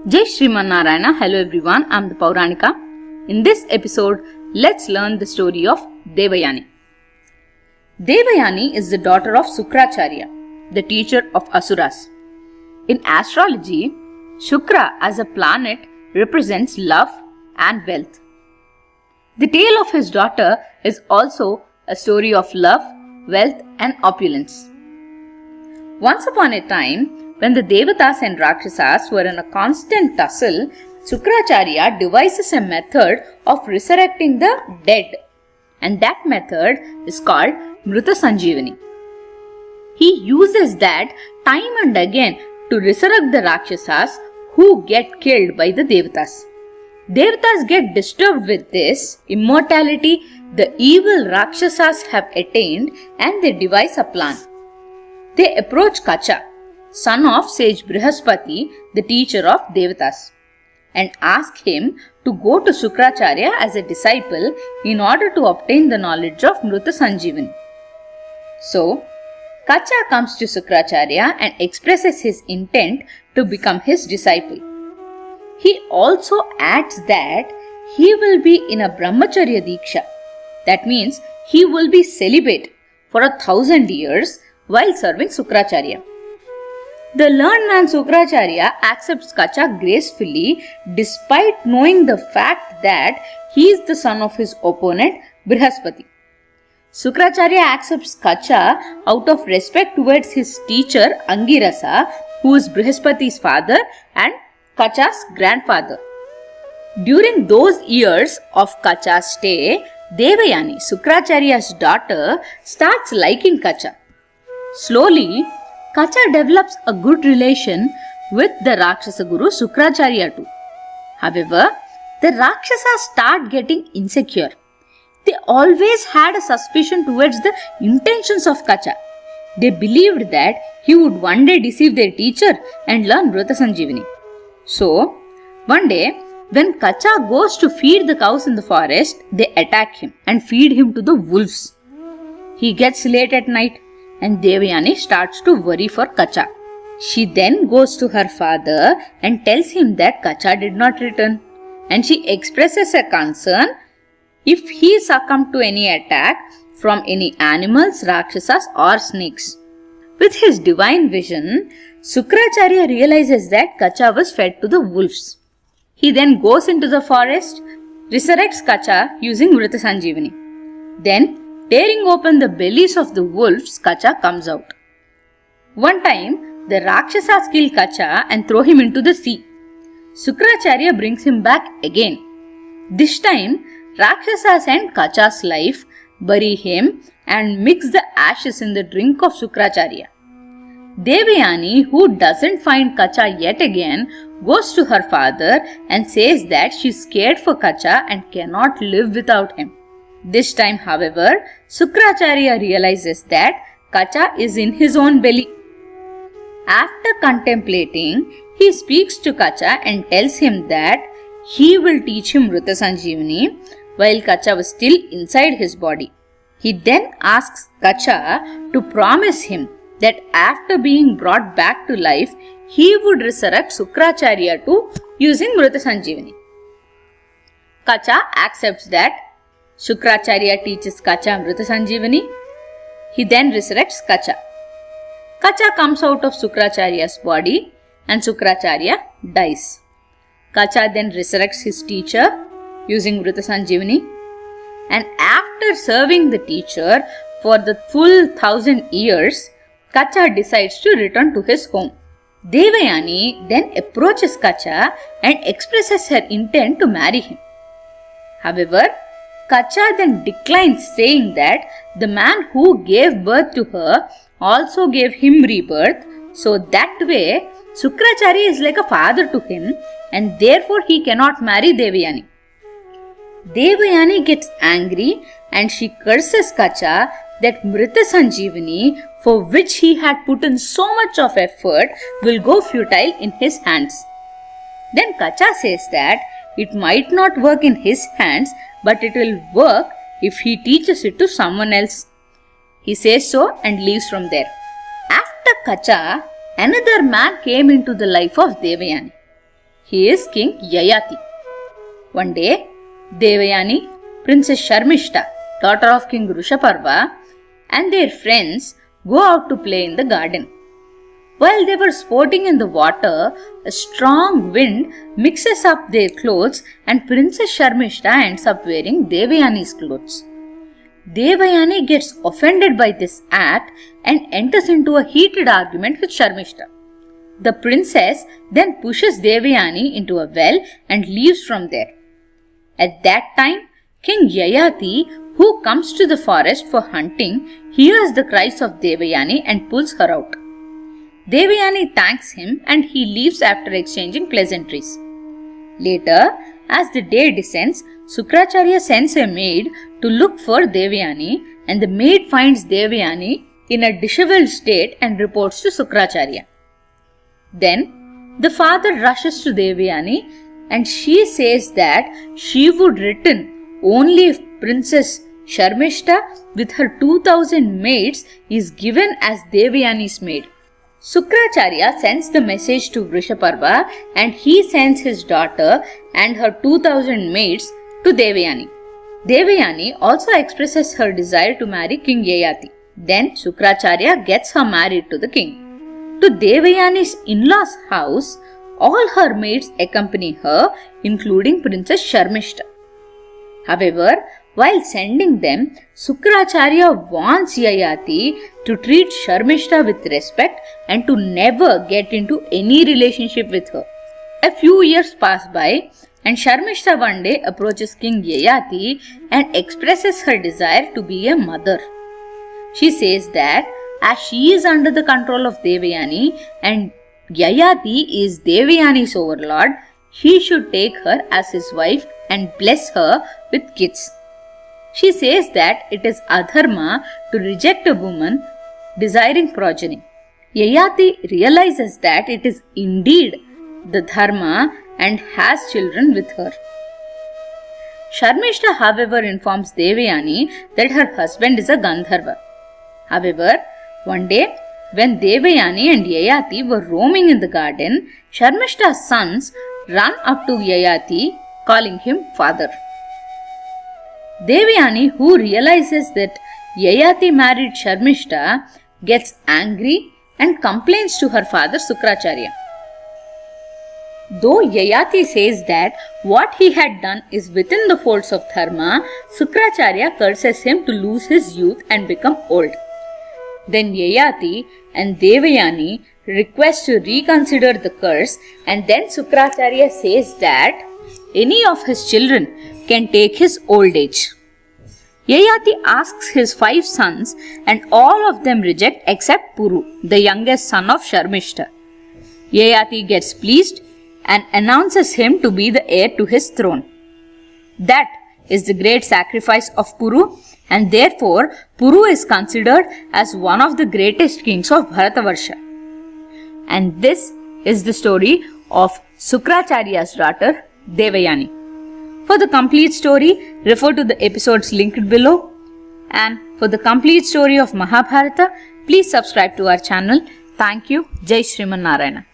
Jai Shriman Narayana. Hello everyone, I am the Pauranika. In this episode, let's learn the story of Devayani. Devayani is the daughter of Sukracharya, the teacher of Asuras. In astrology, Shukra as a planet represents love and wealth. The tale of his daughter is also a story of love, wealth and opulence. Once upon a time, when the Devatas and Rakshasas were in a constant tussle, Sukracharya devises a method of resurrecting the dead, and that method is called Mrita Sanjeevani. He uses that time and again to resurrect the Rakshasas who get killed by the Devatas. Devatas get disturbed with this immortality the evil Rakshasas have attained, and they devise a plan. They approach Kacha, son of sage Brihaspati, the teacher of Devatas, and ask him to go to Sukracharya as a disciple in order to obtain the knowledge of Mrita Sanjeevani. So, Kacha comes to Sukracharya and expresses his intent to become his disciple. He also adds that he will be in a Brahmacharya Diksha. That means he will be celibate for 1,000 years while serving Sukracharya. The learned man Sukracharya accepts Kacha gracefully despite knowing the fact that he is the son of his opponent Brihaspati. Sukracharya accepts Kacha out of respect towards his teacher Angirasa, who is Brihaspati's father and Kacha's grandfather. During those years of Kacha's stay, Devayani, Sukracharya's daughter, starts liking Kacha. Slowly, Kacha develops a good relation with the Rakshasa Guru Sukracharya too. However, the Rakshasas start getting insecure. They always had a suspicion towards the intentions of Kacha. They believed that he would one day deceive their teacher and learn Mrita Sanjeevani. So, one day, when Kacha goes to feed the cows in the forest, they attack him and feed him to the wolves. He gets late at night, and Devayani starts to worry for Kacha. She then goes to her father and tells him that Kacha did not return, and she expresses a concern if he succumbed to any attack from any animals, rakshasas or snakes. With his divine vision, Sukracharya realizes that Kacha was fed to the wolves. He then goes into the forest, resurrects Kacha using Mrita Sanjeevani. Then, tearing open the bellies of the wolves, Kacha comes out. One time, the Rakshasas kill Kacha and throw him into the sea. Sukracharya brings him back again. This time, Rakshasas end Kacha's life, bury him and mix the ashes in the drink of Sukracharya. Devayani, who doesn't find Kacha yet again, goes to her father and says that she is scared for Kacha and cannot live without him. This time, however, Sukracharya realizes that Kacha is in his own belly. After contemplating, he speaks to Kacha and tells him that he will teach him Mrita Sanjeevani while Kacha was still inside his body. He then asks Kacha to promise him that after being brought back to life, he would resurrect Sukracharya too using Mrita Sanjeevani. Kacha accepts that. Sukracharya teaches Kacha Mrita Sanjeevani. He then resurrects Kacha. Kacha comes out of Sukracharya's body and Sukracharya dies. Kacha then resurrects his teacher using Mrita Sanjeevani. And after serving the teacher for the full 1,000 years, Kacha decides to return to his home. Devayani then approaches Kacha and expresses her intent to marry him. However, Kacha then declines, saying that the man who gave birth to her also gave him rebirth, so that way Sukracharya is like a father to him and therefore he cannot marry Devayani. Devayani gets angry and she curses Kacha that Mrita Sanjeevani, for which he had put in so much of effort, will go futile in his hands. Then Kacha says that it might not work in his hands, but it will work if he teaches it to someone else. He says so and leaves from there. After Kacha, another man came into the life of Devayani. He is King Yayati. One day, Devayani, Princess Sharmishta, daughter of King Rishabharva, and their friends go out to play in the garden. While they were sporting in the water, a strong wind mixes up their clothes and Princess Sharmishta ends up wearing Devayani's clothes. Devayani gets offended by this act and enters into a heated argument with Sharmishta. The princess then pushes Devayani into a well and leaves from there. At that time, King Yayati, who comes to the forest for hunting, hears the cries of Devayani and pulls her out. Devayani thanks him and he leaves after exchanging pleasantries. Later, as the day descends, Sukracharya sends a maid to look for Devayani, and the maid finds Devayani in a disheveled state and reports to Sukracharya. Then, the father rushes to Devayani and she says that she would return only if Princess Sharmishta with her 2000 maids is given as Devayani's maid. Sukracharya sends the message to Rishabharva and he sends his daughter and her 2000 maids to Devayani. Devayani also expresses her desire to marry King Yayati. Then Sukracharya gets her married to the king. To Devayani's in-laws' house, all her maids accompany her, including Princess Sharmishta. However, while sending them, Sukracharya warns Yayati to treat Sharmishta with respect and to never get into any relationship with her. A few years pass by and Sharmishta one day approaches King Yayati and expresses her desire to be a mother. She says that as she is under the control of Devayani and Yayati is Devayani's overlord, he should take her as his wife and bless her with kids. She says that it is adharma to reject a woman desiring progeny. Yayati realizes that it is indeed the dharma and has children with her. Sharmishta, however, informs Devayani that her husband is a Gandharva. However, one day, when Devayani and Yayati were roaming in the garden, Sharmishta's sons run up to Yayati, calling him father. Devayani, who realizes that Yayati married Sharmishta, gets angry and complains to her father Sukracharya. Though Yayati says that what he had done is within the folds of dharma, Sukracharya curses him to lose his youth and become old. Then Yayati and Devayani request to reconsider the curse, and then Sukracharya says that any of his children can take his old age. Yayati asks his 5 sons and all of them reject except Puru, the youngest son of Sharmishta. Yayati gets pleased and announces him to be the heir to his throne. That is the great sacrifice of Puru, and therefore Puru is considered as one of the greatest kings of Bharatavarsha. And this is the story of Sukracharya's daughter Devayani. For the complete story, refer to the episodes linked below. And for the complete story of Mahabharata, please subscribe to our channel. Thank you. Jai Sriman Narayana.